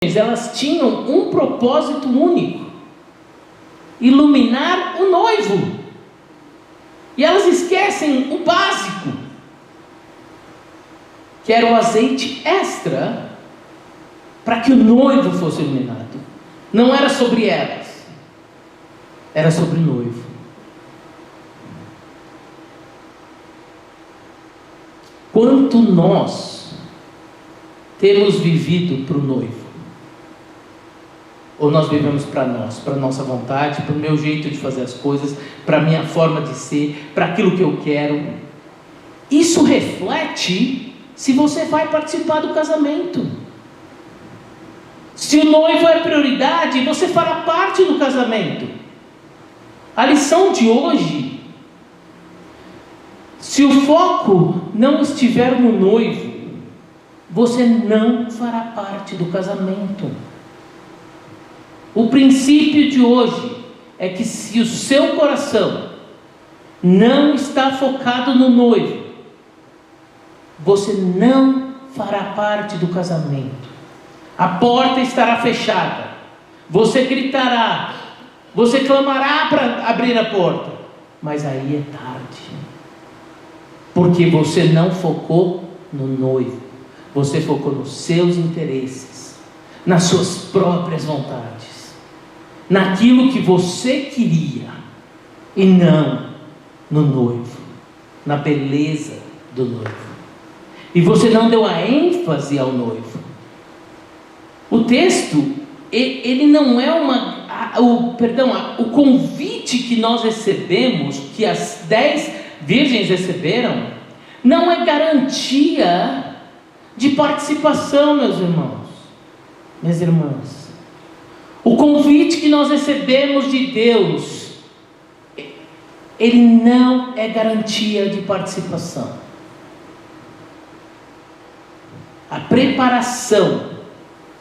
elas tinham um propósito único: iluminar o noivo. E elas esquecem o básico, que era o azeite extra para que o noivo fosse iluminado. Não era sobre elas, era sobre o noivo. Quanto nós temos vivido para o noivo? Ou nós vivemos para nós, para a nossa vontade, para o meu jeito de fazer as coisas, para a minha forma de ser, para aquilo que eu quero? Isso reflete se você vai participar do casamento. Se o noivo é prioridade, você fará parte do casamento. A lição de hoje: se o foco não estiver no noivo, você não fará parte do casamento. O princípio de hoje é que se o seu coração não está focado no noivo, você não fará parte do casamento. A porta estará fechada, você gritará, você clamará para abrir a porta, mas aí é tarde, porque você não focou no noivo, você focou nos seus interesses, nas suas próprias vontades, naquilo que você queria, e não no noivo, na beleza do noivo. E você não deu a ênfase ao noivo. O texto, ele não é o convite que nós recebemos, que as 10 virgens receberam, não é garantia de participação, meus irmãos, minhas irmãs. O convite que nós recebemos de Deus, ele não é garantia de participação. A preparação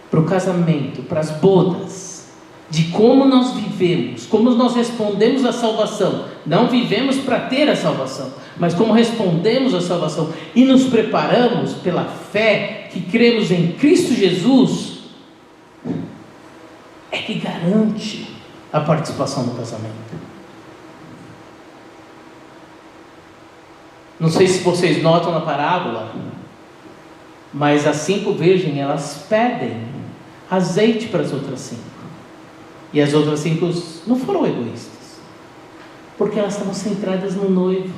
para o casamento, para as bodas, de como nós vivemos, como nós respondemos à salvação. Não vivemos para ter a salvação, mas como respondemos à salvação e nos preparamos pela fé que cremos em Cristo Jesus, é que garante a participação no casamento. Não sei se vocês notam na parábola, mas as 5 virgens, elas pedem azeite para as outras 5. E as outras 5 não foram egoístas, porque elas estavam centradas no noivo.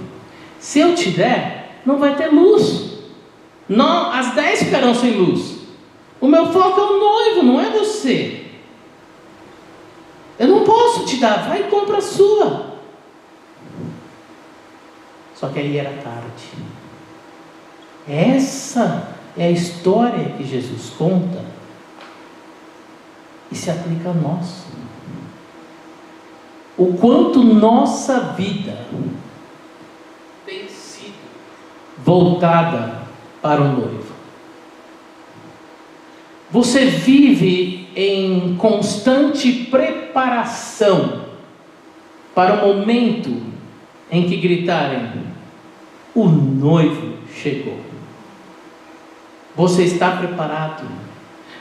Se eu te der, não vai ter luz. Não, as 10 ficarão sem luz. O meu foco é o noivo, não é você. Eu não posso te dar, vai e compra a sua. Só que aí era tarde. Essa é a história que Jesus conta e se aplica a nós. O quanto nossa vida tem sido voltada para o noivo. Você vive em constante preparação para o momento em que gritarem: o noivo chegou. Você está preparado?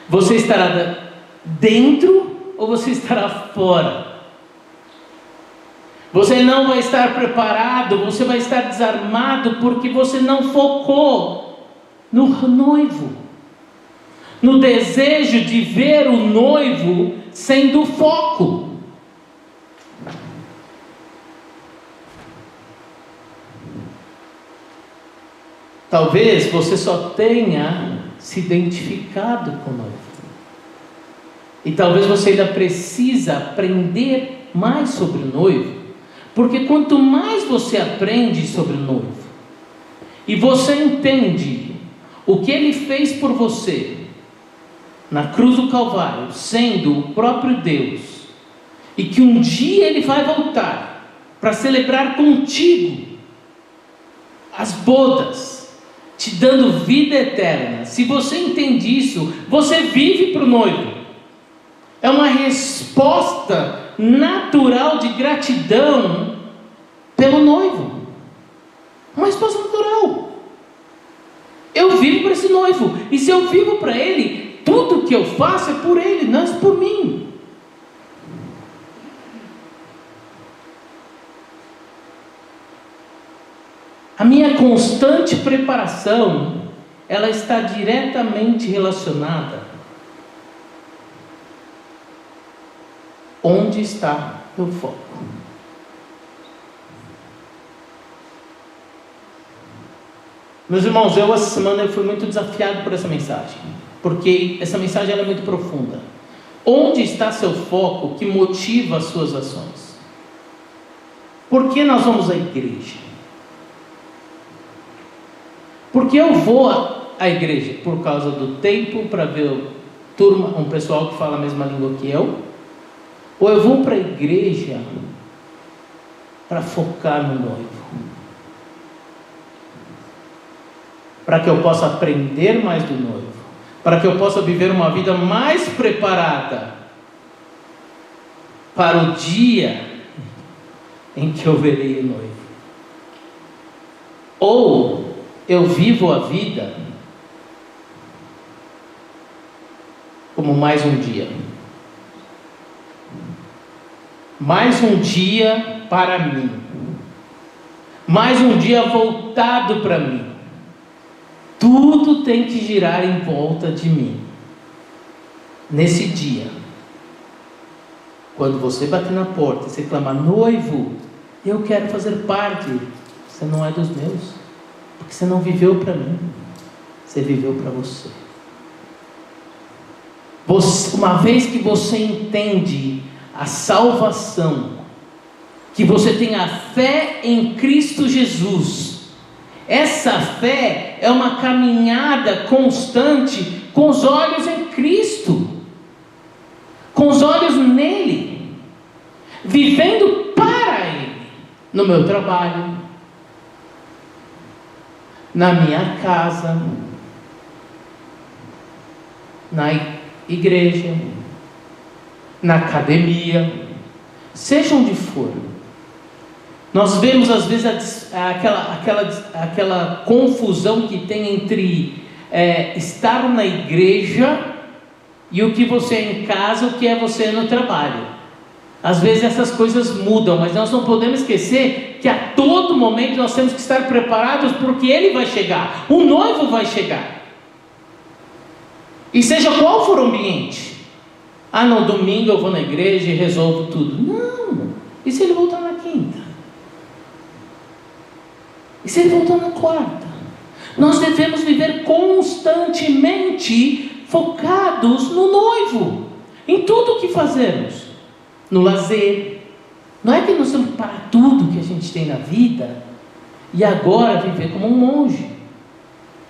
Você estará dentro ou você estará fora? Você não vai estar preparado, você vai estar desarmado, porque você não focou no noivo, no desejo de ver o noivo sendo o foco. Talvez você só tenha se identificado com o noivo. E talvez você ainda precisa aprender mais sobre o noivo, porque quanto mais você aprende sobre o noivo, e você entende o que ele fez por você na cruz do Calvário, sendo o próprio Deus, e que um dia ele vai voltar para celebrar contigo as bodas, te dando vida eterna. Se você entende isso, você vive para o noivo. É uma resposta natural de gratidão pelo noivo. Uma resposta natural. Eu vivo para esse noivo, e se eu vivo para ele, tudo que eu faço é por Ele, não é por mim. A minha constante preparação, ela está diretamente relacionada. Onde está meu foco? Meus irmãos, essa semana eu fui muito desafiado por essa mensagem, porque essa mensagem ela é muito profunda. Onde está seu foco que motiva as suas ações? Por que nós vamos à igreja? Porque eu vou à igreja por causa do tempo, para ver um pessoal que fala a mesma língua que eu, ou eu vou para a igreja para focar no noivo, para que eu possa aprender mais do noivo, para que eu possa viver uma vida mais preparada para o dia em que eu verei o noivo. Ou eu vivo a vida como mais um dia. Mais um dia para mim. Mais um dia voltado para mim. Tudo tem que girar em volta de mim. Nesse dia, quando você bater na porta e você clamar, noivo, eu quero fazer parte. Você não é dos meus. Porque você não viveu para mim, você viveu para você. Uma vez que você entende a salvação, que você tem a fé em Cristo Jesus, essa fé é uma caminhada constante com os olhos em Cristo, com os olhos nele, vivendo para Ele, no meu trabalho, na minha casa, na igreja, na academia, seja onde for. Nós vemos às vezes aquela confusão que tem entre estar na igreja e o que você é em casa, o que é você no trabalho. Às vezes essas coisas mudam, mas nós não podemos esquecer que a todo momento nós temos que estar preparados, porque Ele vai chegar, o noivo vai chegar. E seja qual for o ambiente, no domingo eu vou na igreja e resolvo tudo. Não, e se Ele voltar na quinta? E se Ele voltar na quarta? Nós devemos viver constantemente focados no noivo, em tudo o que fazemos. No lazer. Não é que nós temos que parar tudo que a gente tem na vida e agora viver como um monge.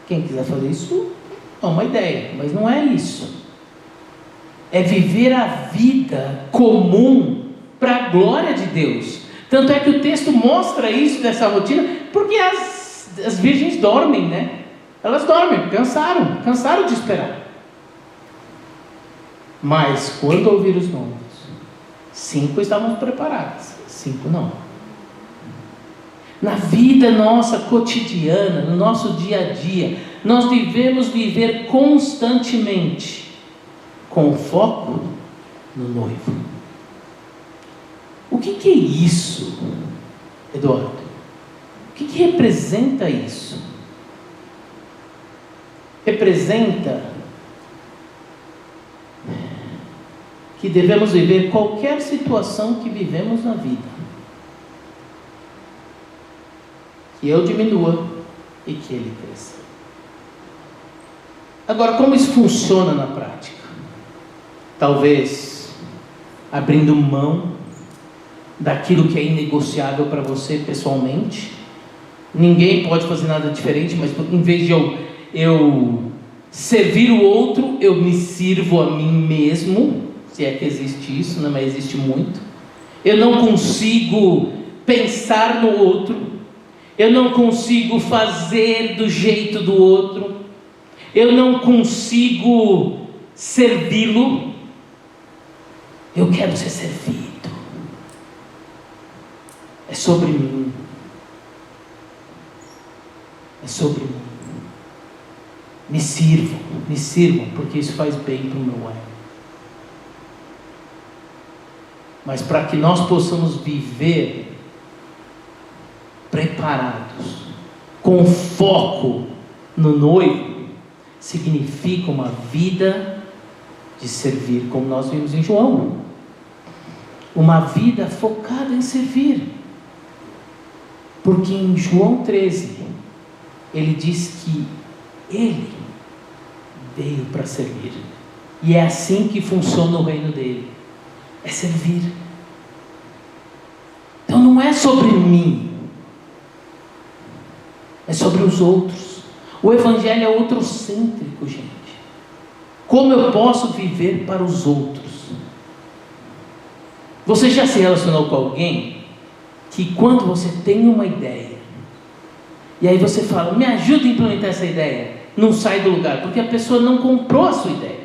Quem quiser fazer isso é uma ideia, mas não é isso. É viver a vida comum para a glória de Deus. Tanto é que o texto mostra isso dessa rotina, porque as virgens dormem, né? Elas dormem, cansaram de esperar. Mas quando ouvir os nomes, 5 estavam preparadas, 5 não. Na vida nossa cotidiana, no nosso dia a dia, nós devemos viver constantemente com foco no noivo. O que é isso, Eduardo? O que representa isso? Representa que devemos viver qualquer situação que vivemos na vida, que eu diminua e que Ele cresça. Agora, como isso funciona na prática? Talvez abrindo mão daquilo que é inegociável para você pessoalmente. Ninguém pode fazer nada diferente, mas em vez de eu servir o outro, eu me sirvo a mim mesmo. Se é que existe isso, né? Mas existe muito. Eu não consigo pensar no outro, eu não consigo fazer do jeito do outro, eu não consigo servi-lo. Eu quero ser servido. É sobre mim. É sobre mim. Me sirvam, porque isso faz bem para o meu ego. Mas para que nós possamos viver preparados, com foco no noivo, significa uma vida de servir, como nós vimos em João. Uma vida focada em servir. Porque em João 13, ele diz que ele veio para servir. E é assim que funciona o reino dele. É servir. Então não é sobre mim, é sobre os outros. O evangelho é outrocêntrico, gente. Como eu posso viver para os outros? Você já se relacionou com alguém que quando você tem uma ideia, e aí você fala, me ajuda a implementar essa ideia, não sai do lugar, porque a pessoa não comprou a sua ideia,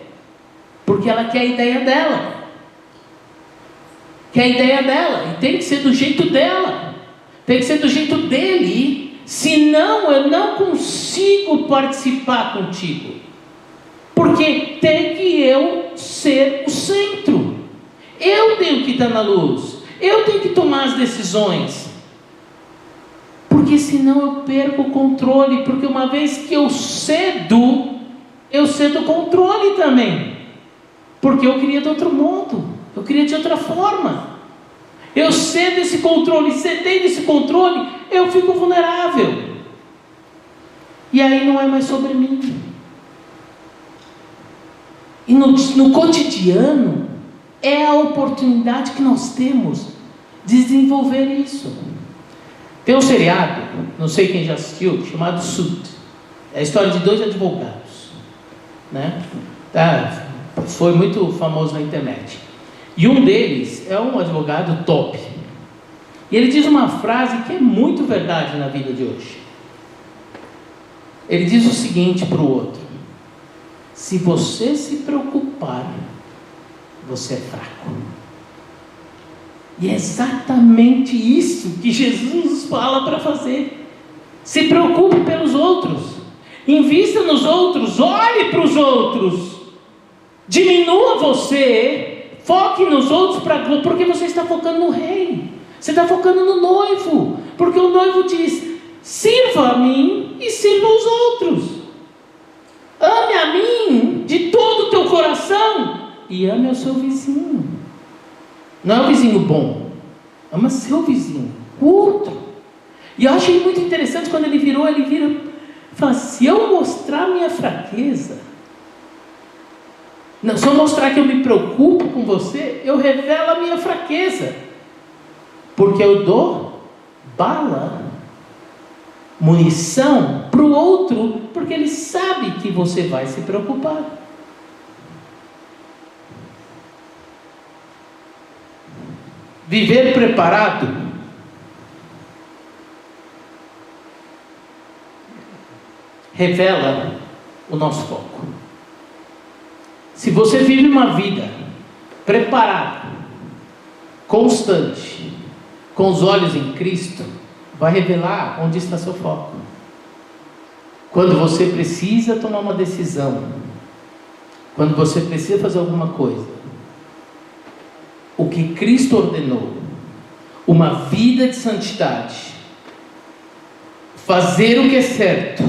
porque ela quer a ideia dela. Que é a ideia dela, e tem que ser do jeito dela, tem que ser do jeito dele, senão eu não consigo participar contigo, porque tem que eu ser o centro, eu tenho que estar na luz, eu tenho que tomar as decisões, porque senão eu perco o controle, porque uma vez que eu cedo o controle também, porque eu queria de outro modo, eu queria de outra forma. Eu cedo esse controle, cedendo esse controle, eu fico vulnerável. E aí não é mais sobre mim. E no cotidiano, é a oportunidade que nós temos de desenvolver isso. Tem um seriado, não sei quem já assistiu, chamado Suit. É a história de 2 advogados, né? Foi muito famoso na internet. E um deles é um advogado top. E ele diz uma frase que é muito verdade na vida de hoje. Ele diz o seguinte para o outro: se você se preocupar, você é fraco. E é exatamente isso que Jesus nos fala para fazer. Se preocupe pelos outros, invista nos outros, olhe para os outros, diminua você, foque nos outros, porque você está focando no rei, você está focando no noivo, porque o noivo diz, sirva a mim e sirva os outros, ame a mim de todo o teu coração, e ame ao seu vizinho, não é o vizinho bom, ama seu vizinho, o outro. E eu achei muito interessante quando ele vira e fala, se eu mostrar minha fraqueza, não, se eu mostrar que eu me preocupo com você, eu revelo a minha fraqueza, porque eu dou bala, munição para o outro, porque ele sabe que você vai se preocupar. Viver preparado revela o nosso foco. Se você vive uma vida preparada, constante, com os olhos em Cristo, vai revelar onde está seu foco. Quando você precisa tomar uma decisão, quando você precisa fazer alguma coisa, o que Cristo ordenou, uma vida de santidade, fazer o que é certo,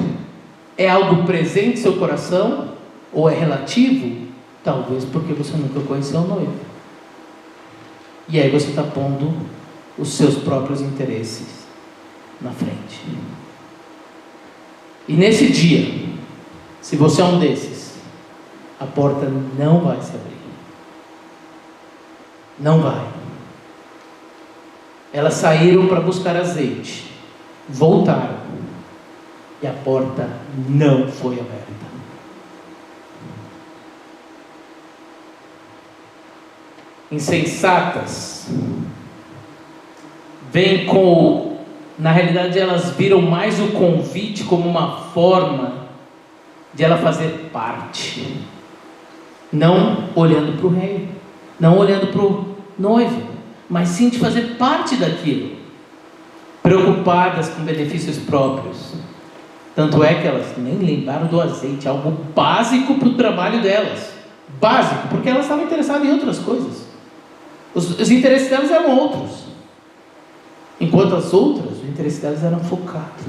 é algo presente em seu coração ou é relativo? Talvez porque você nunca conheceu o noivo. E aí você está pondo os seus próprios interesses na frente. E nesse dia, se você é um desses, a porta não vai se abrir. Não vai. Elas saíram para buscar azeite, voltaram, e a porta não foi aberta. Insensatas vêm com, na realidade elas viram mais o convite como uma forma de ela fazer parte, não olhando para o rei, não olhando para o noivo, mas sim de fazer parte daquilo, preocupadas com benefícios próprios. Tanto é que elas nem lembraram do azeite, algo básico para o trabalho delas. Básico, porque elas estavam interessadas em outras coisas. Os interesses delas eram outros. Enquanto as outras, o interesse delas era focado.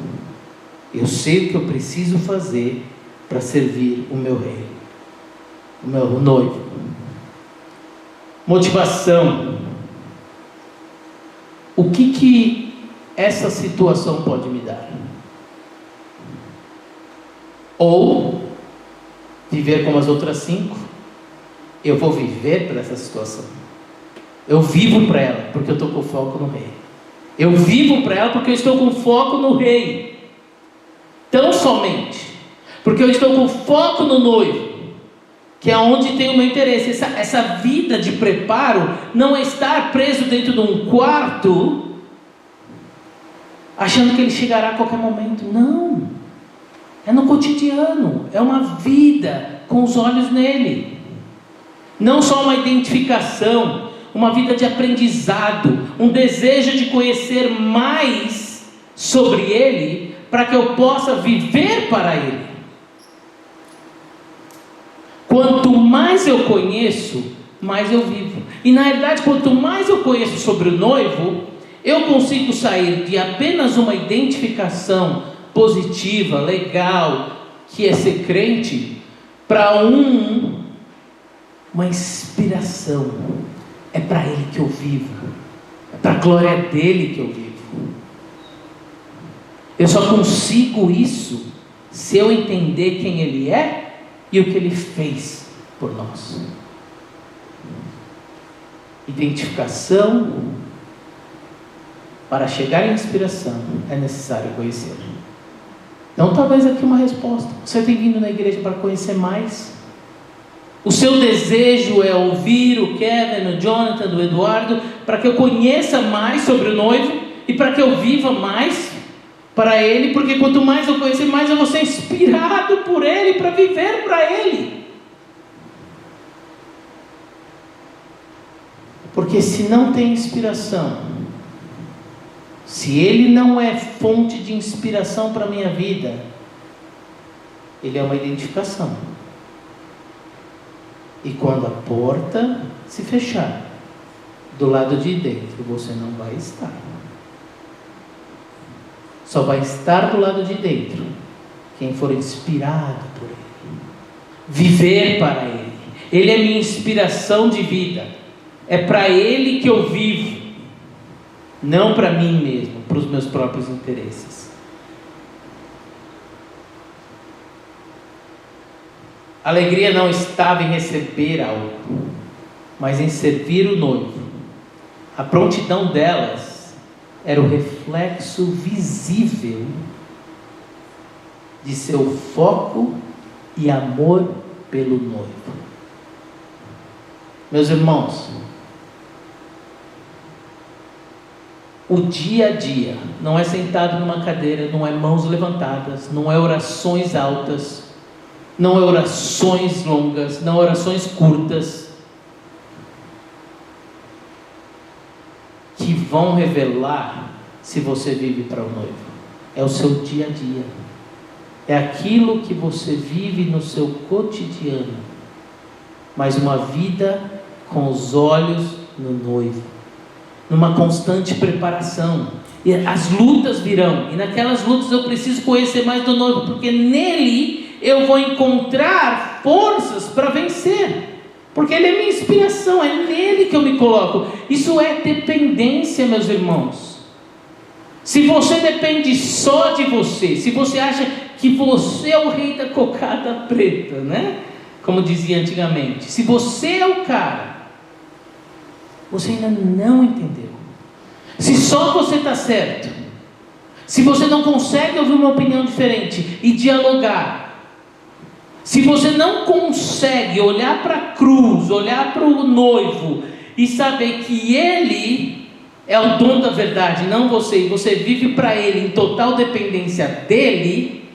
Eu sei o que eu preciso fazer para servir o meu rei, o meu noivo. Motivação. O que essa situação pode me dar? Ou viver como as outras 5. Eu vou viver para essa situação. Eu vivo para ela porque eu estou com foco no rei. Eu vivo para ela porque eu estou com foco no rei. Tão somente porque eu estou com foco no noivo, que é onde tem o meu interesse. Essa vida de preparo não é estar preso dentro de um quarto achando que ele chegará a qualquer momento. Não. É no cotidiano. É uma vida com os olhos nele. Não só uma identificação, uma vida de aprendizado, um desejo de conhecer mais sobre ele, para que eu possa viver para ele. Quanto mais eu conheço, mais eu vivo. E na realidade, quanto mais eu conheço sobre o noivo, eu consigo sair de apenas uma identificação positiva, legal, que é ser crente, para uma inspiração. É para ele que eu vivo, é para a glória dele que eu vivo. Eu só consigo isso se eu entender quem ele é e o que ele fez por nós. Identificação. Para chegar à inspiração é necessário conhecer. Então talvez aqui uma resposta. Você tem vindo na igreja para conhecer mais? O seu desejo é ouvir o Kevin, o Jonathan, o Eduardo, para que eu conheça mais sobre o noivo e para que eu viva mais para ele, porque quanto mais eu conhecer, mais eu vou ser inspirado por ele para viver para ele. Porque se não tem inspiração, se ele não é fonte de inspiração para a minha vida, ele é uma identificação. E quando a porta se fechar, do lado de dentro você não vai estar. Só vai estar do lado de dentro quem for inspirado por ele. Viver para ele. Ele é minha inspiração de vida. É para ele que eu vivo. Não para mim mesmo, para os meus próprios interesses. A alegria não estava em receber algo, mas em servir o noivo. A prontidão delas era o reflexo visível de seu foco e amor pelo noivo. Meus irmãos, o dia a dia não é sentado numa cadeira, não é mãos levantadas, não é orações altas, não é orações longas, não é orações curtas, que vão revelar se você vive para o noivo. É o seu dia a dia, é aquilo que você vive no seu cotidiano, mas uma vida com os olhos no noivo, numa constante preparação. E as lutas virão, e naquelas lutas eu preciso conhecer mais do noivo, porque nele eu vou encontrar forças para vencer, porque ele é minha inspiração, é nele que eu me coloco. Isso é dependência, meus irmãos. Se você depende só de você, se você acha que você é o rei da cocada preta, né? Como dizia antigamente, se você é o cara, você ainda não entendeu. Se só você está certo, se você não consegue ouvir uma opinião diferente e dialogar, se você não consegue olhar para a cruz, olhar para o noivo e saber que ele é o dono da verdade, não você, e você vive para ele em total dependência dele,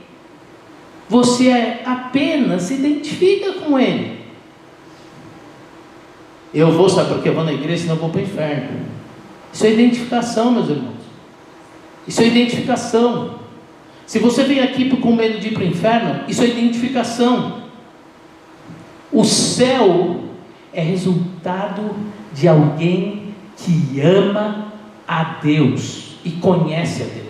você apenas se identifica com ele. Eu vou, sabe porque eu vou na igreja, senão eu vou para o inferno. Isso é identificação, meus irmãos. Isso é identificação. Se você vem aqui com medo de ir para o inferno, isso é identificação. O céu é resultado de alguém que ama a Deus e conhece a Deus.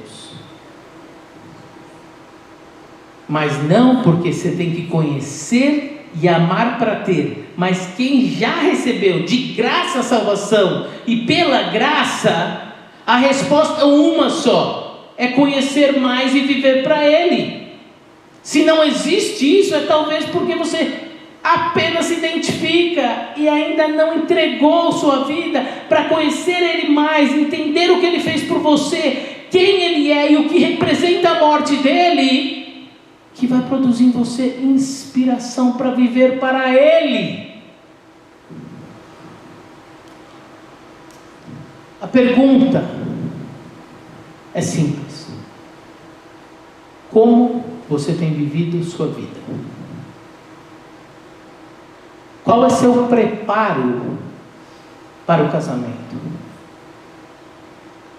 Mas não porque você tem que conhecer e amar para ter, mas quem já recebeu de graça a salvação e pela graça, a resposta é uma só: é conhecer mais e viver para Ele. Se não existe isso, é talvez porque você apenas se identifica e ainda não entregou sua vida para conhecer Ele mais, entender o que Ele fez por você, quem Ele é e o que representa a morte dEle, que vai produzir em você inspiração para viver para Ele. A pergunta é simples: como você tem vivido sua vida? Qual é seu preparo para o casamento?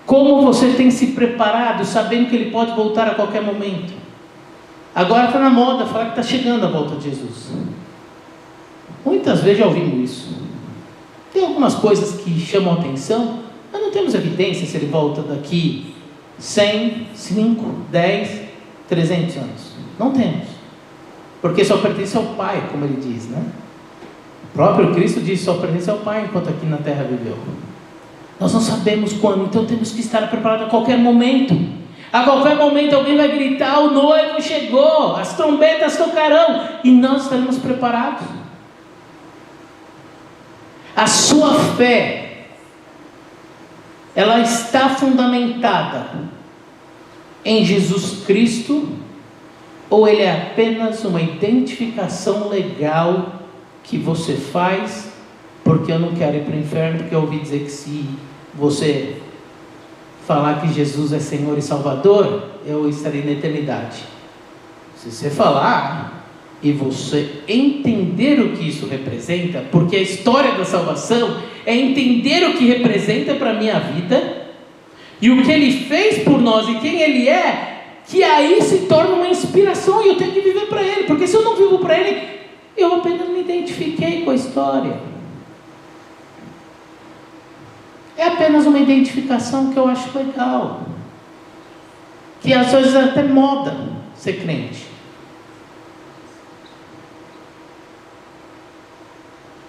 Como você tem se preparado, sabendo que Ele pode voltar a qualquer momento? Agora está na moda falar que está chegando a volta de Jesus. Muitas vezes já ouvimos isso. Tem algumas coisas que chamam a atenção, mas não temos evidência se Ele volta daqui 100, 5, 10, 300 anos. Não temos. Porque só pertence ao Pai, como Ele diz, né? O próprio Cristo disse: só pertence ao Pai enquanto aqui na terra viveu. Nós não sabemos quando, então temos que estar preparados a qualquer momento. A qualquer momento alguém vai gritar: o noivo chegou, as trombetas tocarão, e nós estaremos preparados. A sua fé, ela está fundamentada em Jesus Cristo, ou ele é apenas uma identificação legal que você faz porque eu não quero ir para o inferno, porque eu ouvi dizer que se você falar que Jesus é Senhor e Salvador, eu estarei na eternidade. Se você falar e você entender o que isso representa, porque a história da salvação é entender o que representa para a minha vida e o que Ele fez por nós e quem Ele é, que aí se torna uma inspiração e eu tenho que viver para Ele, porque se eu não vivo para Ele, eu apenas me identifiquei com a história. É apenas uma identificação que eu acho legal, que às vezes é até moda ser crente.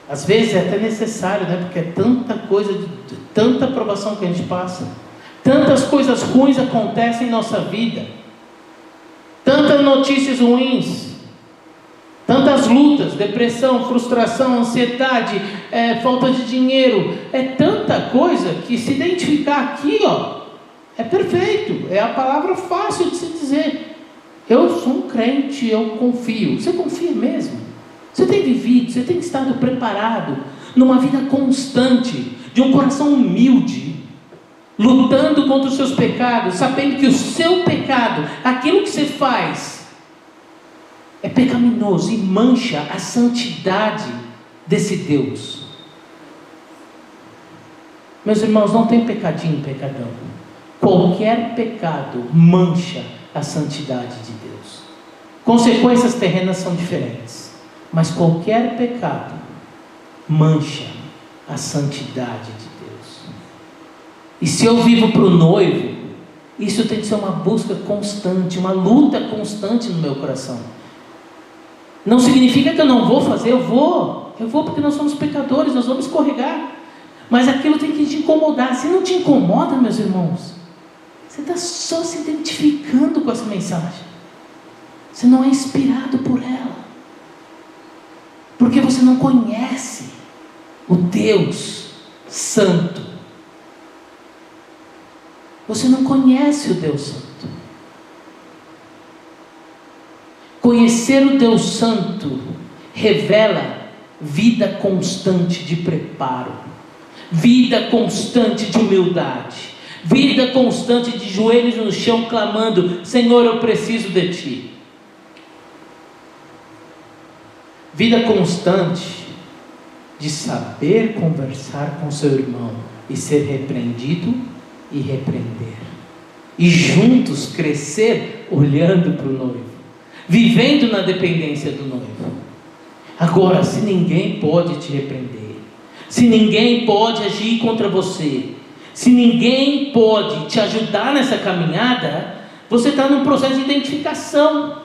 Às vezes é até necessário, né? Porque é tanta coisa, tanta provação que a gente passa, tantas coisas ruins acontecem em nossa vida, tantas notícias ruins, tantas lutas, depressão, frustração, ansiedade, falta de dinheiro, é tanta coisa que se identificar aqui, é perfeito, é a palavra fácil de se dizer. Eu sou um crente, eu confio. Você confia mesmo? Você tem vivido, você tem estado preparado numa vida constante, de um coração humilde, lutando contra os seus pecados, sabendo que o seu pecado, aquilo que você faz, é pecaminoso e mancha a santidade desse Deus. Meus irmãos, não tem pecadinho, pecadão. Qualquer pecado mancha a santidade de Deus. Consequências terrenas são diferentes, mas qualquer pecado mancha a santidade de Deus. E se eu vivo para o noivo, isso tem que ser uma busca constante, uma luta constante no meu coração. Não significa que eu não vou fazer, eu vou porque nós somos pecadores, nós vamos escorregar, mas aquilo tem que te incomodar. Se não te incomoda, meus irmãos, você está só se identificando com essa mensagem, você não é inspirado por ela, porque você não conhece o Deus Santo, você não conhece o Deus Santo. Conhecer o Deus Santo revela vida constante de preparo, vida constante de humildade, vida constante de joelhos no chão clamando: Senhor, eu preciso de Ti. Vida constante de saber conversar com seu irmão e ser repreendido e repreender. e juntos crescer olhando para o noivo, vivendo na dependência do noivo. Agora, se ninguém pode te repreender, se ninguém pode agir contra você, se ninguém pode te ajudar nessa caminhada, você está num processo de identificação.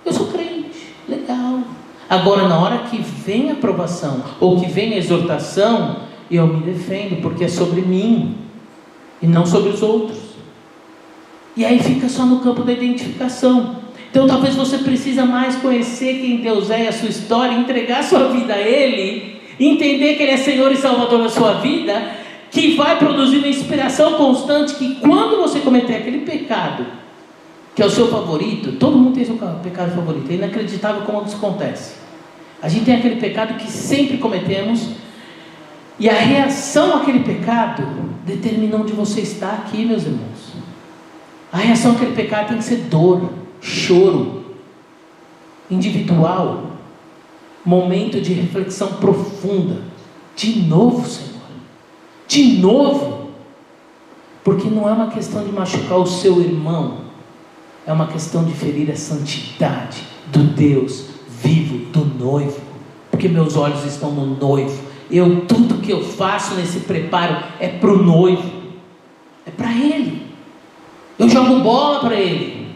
Eu sou crente, legal. Agora, na hora que vem a aprovação, ou que vem a exortação, eu me defendo, porque é sobre mim, e não sobre os outros. E aí fica só no campo da identificação. Então talvez você precisa mais conhecer quem Deus é, a sua história, entregar a sua vida a Ele, entender que Ele é Senhor e Salvador da sua vida, que vai produzir uma inspiração constante, que quando você cometer aquele pecado, que é o seu favorito, todo mundo tem seu pecado favorito, é inacreditável como isso acontece. A gente tem aquele pecado que sempre cometemos, e a reação àquele pecado determina onde você está aqui, meus irmãos. A reação àquele pecado tem que ser dor, choro, individual, momento de reflexão profunda. De novo, Senhor, de novo, porque não é uma questão de machucar o seu irmão, é uma questão de ferir a santidade do Deus vivo, do noivo, porque meus olhos estão no noivo. Tudo que eu faço nesse preparo é para o noivo, é para Ele. Eu jogo bola para Ele,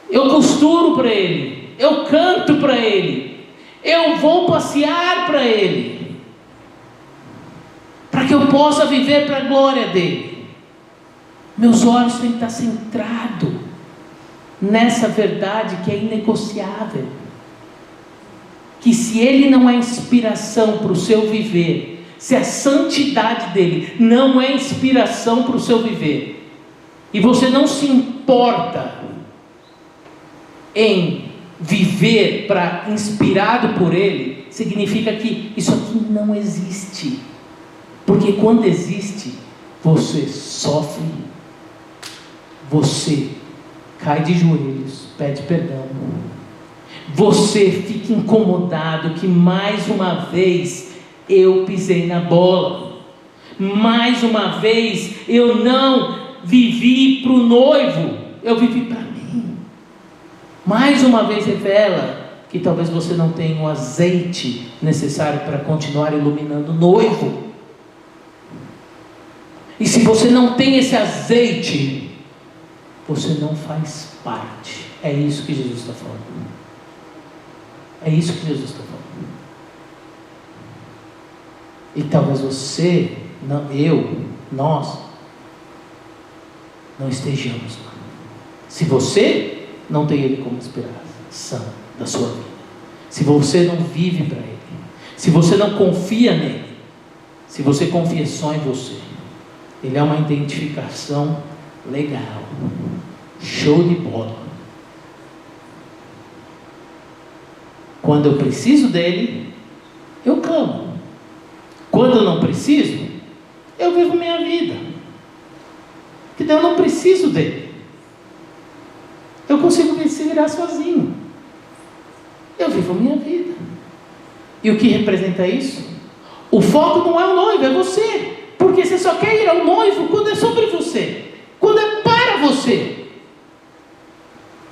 eu costuro para Ele, eu canto para Ele, eu vou passear para Ele, para que eu possa viver para a glória dEle. Meus olhos têm que estar centrados nessa verdade que é inegociável, que se Ele não é inspiração para o seu viver, se a santidade dEle não é inspiração para o seu viver, e você não se importa em viver inspirado por Ele, significa que isso aqui não existe. Porque quando existe, você sofre, você cai de joelhos, pede perdão, você fica incomodado que mais uma vez eu pisei na bola, mais uma vez eu não vivi para o noivo, eu vivi para mim. Mais uma vez revela que talvez você não tenha o azeite necessário para continuar iluminando o noivo. E se você não tem esse azeite, você não faz parte. É isso que Jesus está falando. É isso que Jesus está falando. E talvez você, nós não estejamos lá. Se você não tem Ele como inspiração da sua vida, se você não vive para Ele, se você não confia nele, se você confia só em você, Ele é uma identificação legal, show de bola. Quando eu preciso dele, eu clamo. Quando eu não preciso, eu vivo minha vida. Porque eu não preciso dele. Eu consigo se virar sozinho. Eu vivo minha vida. E o que representa isso? O foco não é o noivo, é você. Porque você só quer ir ao noivo quando é sobre você, quando é para você.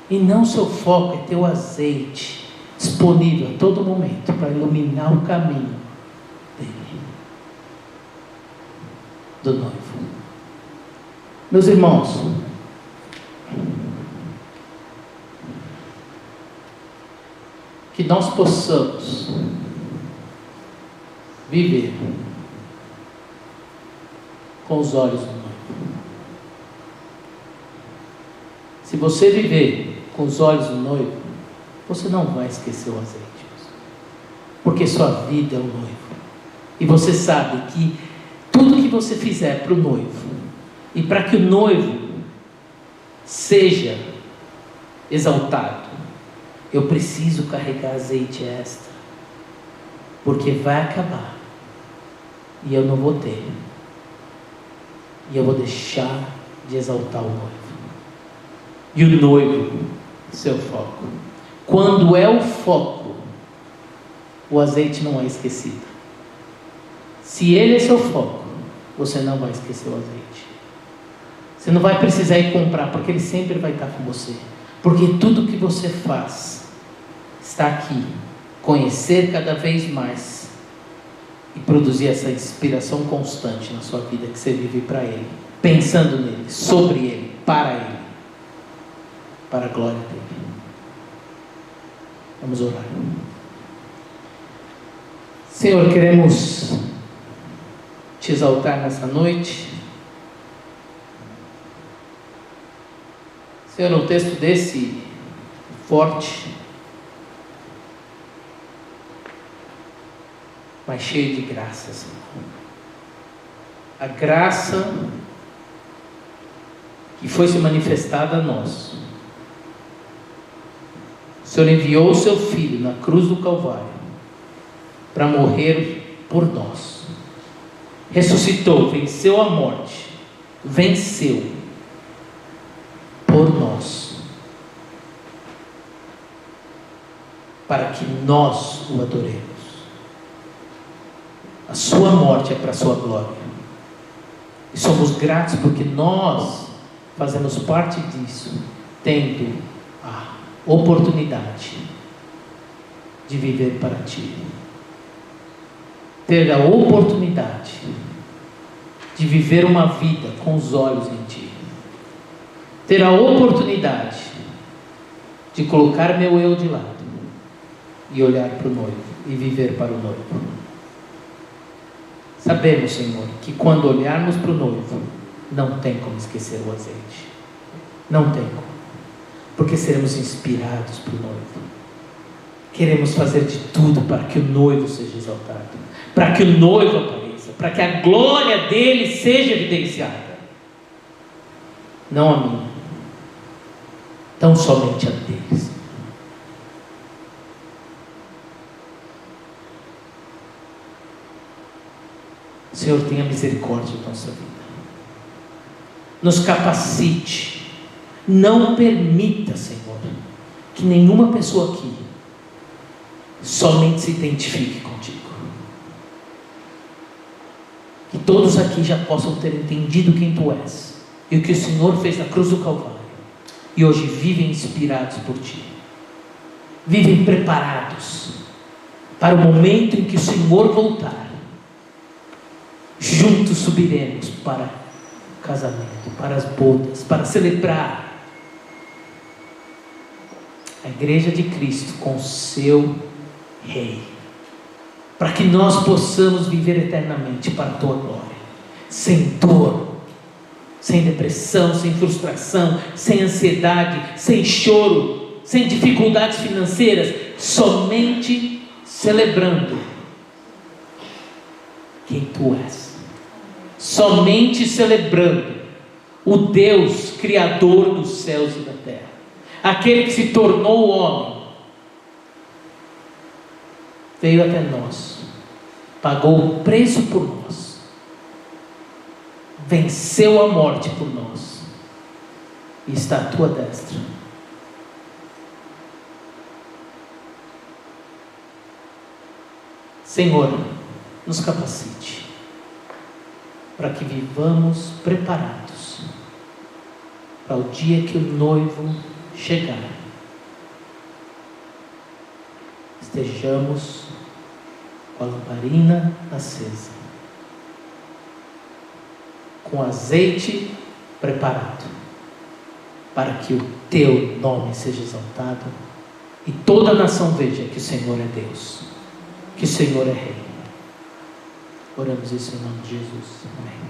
E não seu foco é ter o azeite disponível a todo momento para iluminar o caminho dele, do noivo. Meus irmãos, que nós possamos viver com os olhos do noivo. Se você viver com os olhos do noivo, você não vai esquecer o azeite, porque sua vida é o noivo, e você sabe que tudo que você fizer para o noivo, e para que o noivo seja exaltado, eu preciso carregar azeite extra, porque vai acabar, e eu não vou ter, e eu vou deixar de exaltar o noivo. E o noivo, seu foco. Quando é o foco, o azeite não é esquecido. Se ele é seu foco, você não vai esquecer o azeite. Você não vai precisar ir comprar, porque Ele sempre vai estar com você. Porque tudo que você faz está aqui. Conhecer cada vez mais e produzir essa inspiração constante na sua vida, que você vive para Ele, pensando nele, sobre Ele, para a glória dEle. Vamos orar. Senhor, queremos Te exaltar nessa noite. Senhor, um texto desse forte, mas cheio de graça, Senhor. A graça que foi se manifestada a nós. O Senhor enviou o seu Filho na cruz do Calvário para morrer por nós. Ressuscitou, venceu a morte, venceu por nós, para que nós o adoremos. A sua morte é para a sua glória. E somos gratos porque nós fazemos parte disso, tendo a oportunidade de viver para Ti. Ter a oportunidade de viver uma vida com os olhos em Ti. Ter a oportunidade de colocar meu eu de lado e olhar para o noivo e viver para o noivo. Sabemos, Senhor, que quando olharmos para o noivo, não tem como esquecer o azeite. Não tem como. Porque seremos inspirados para o noivo. Queremos fazer de tudo para que o noivo seja exaltado, para que o noivo apareça, para que a glória dele seja evidenciada. Não a minha, tão somente a deles. Senhor, tenha misericórdia da nossa vida. Nos capacite. Não permita, Senhor, que nenhuma pessoa aqui somente se identifique contigo. Que todos aqui já possam ter entendido quem Tu és e o que o Senhor fez na cruz do Calvário. E hoje vivem inspirados por Ti. Vivem preparados para o momento em que o Senhor voltar. Juntos subiremos para o casamento, para as bodas, para celebrar a igreja de Cristo com o seu Rei, para que nós possamos viver eternamente para a Tua glória, sem dor, sem depressão, sem frustração, sem ansiedade, sem choro, sem dificuldades financeiras, somente celebrando quem Tu és. Somente celebrando o Deus Criador dos céus e da terra, aquele que se tornou homem, veio até nós, pagou o preço por nós, venceu a morte por nós, e está à Tua destra. Senhor, nos capacite para que vivamos preparados para o dia que o noivo chegar. Estejamos com a lamparina acesa, com azeite preparado, para que o Teu nome seja exaltado e toda a nação veja que o Senhor é Deus, que o Senhor é Rei. Oramos isso em nome de Jesus. Amém.